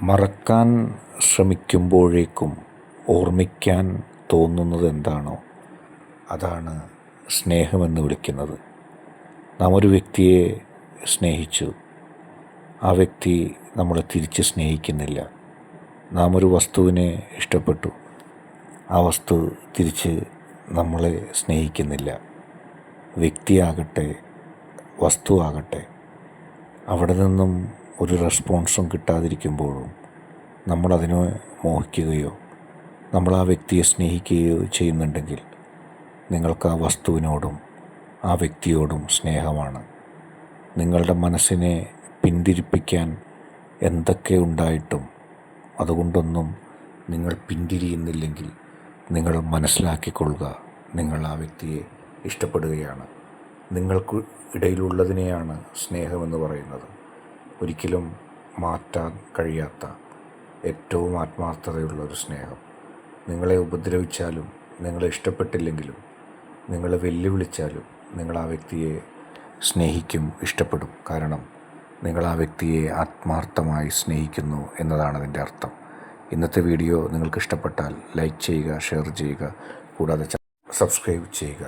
മറക്കാൻ ശ്രമിക്കുമ്പോഴേക്കും ഓർമ്മിക്കാൻ തോന്നുന്നത് എന്താണോ അതാണ് സ്നേഹമെന്ന് വിളിക്കുന്നത്. നാം ഒരു വ്യക്തിയെ സ്നേഹിച്ചു, ആ വ്യക്തി നമ്മളെ തിരിച്ച് സ്നേഹിക്കുന്നില്ല. നാം ഒരു വസ്തുവിനെ ഇഷ്ടപ്പെട്ടു, ആ വസ്തു തിരിച്ച് നമ്മളെ സ്നേഹിക്കുന്നില്ല. വ്യക്തിയാകട്ടെ വസ്തുവാകട്ടെ, അവിടെ നിന്നും ഒരു റെസ്പോൺസും കിട്ടാതിരിക്കുമ്പോഴും നമ്മളതിനെ മോഹിക്കുകയോ നമ്മൾ ആ വ്യക്തിയെ സ്നേഹിക്കുകയോ ചെയ്യുന്നുണ്ടെങ്കിൽ നിങ്ങൾക്ക് ആ വസ്തുവിനോടും ആ വ്യക്തിയോടും സ്നേഹമാണ്. നിങ്ങളുടെ മനസ്സിനെ പിന്തിരിപ്പിക്കാൻ എന്തൊക്കെ ഉണ്ടായിട്ടും അതുകൊണ്ടൊന്നും നിങ്ങൾ പിന്തിരിയുന്നില്ലെങ്കിൽ നിങ്ങൾ മനസ്സിലാക്കിക്കൊള്ളുക, നിങ്ങൾ ആ വ്യക്തിയെ ഇഷ്ടപ്പെടുകയാണ്. നിങ്ങൾക്ക് ഇടയിലുള്ളതിനെയാണ് സ്നേഹമെന്ന് പറയുന്നത്. ഒരിക്കലും മാറ്റാൻ കഴിയാത്ത ഏറ്റവും ആത്മാർത്ഥതയുള്ളൊരു സ്നേഹം. നിങ്ങളെ ഉപദ്രവിച്ചാലും നിങ്ങളെ ഇഷ്ടപ്പെട്ടില്ലെങ്കിലും നിങ്ങളെ വെല്ലുവിളിച്ചാലും നിങ്ങൾ ആ വ്യക്തിയെ സ്നേഹിക്കും, ഇഷ്ടപ്പെടും. കാരണം നിങ്ങൾ ആ വ്യക്തിയെ ആത്മാർത്ഥമായി സ്നേഹിക്കുന്നു എന്നതാണ് അതിൻ്റെ അർത്ഥം. ഇന്നത്തെ വീഡിയോ നിങ്ങൾക്ക് ഇഷ്ടപ്പെട്ടാൽ ലൈക്ക് ചെയ്യുക, ഷെയർ ചെയ്യുക, കൂടാതെ സബ്സ്ക്രൈബ് ചെയ്യുക.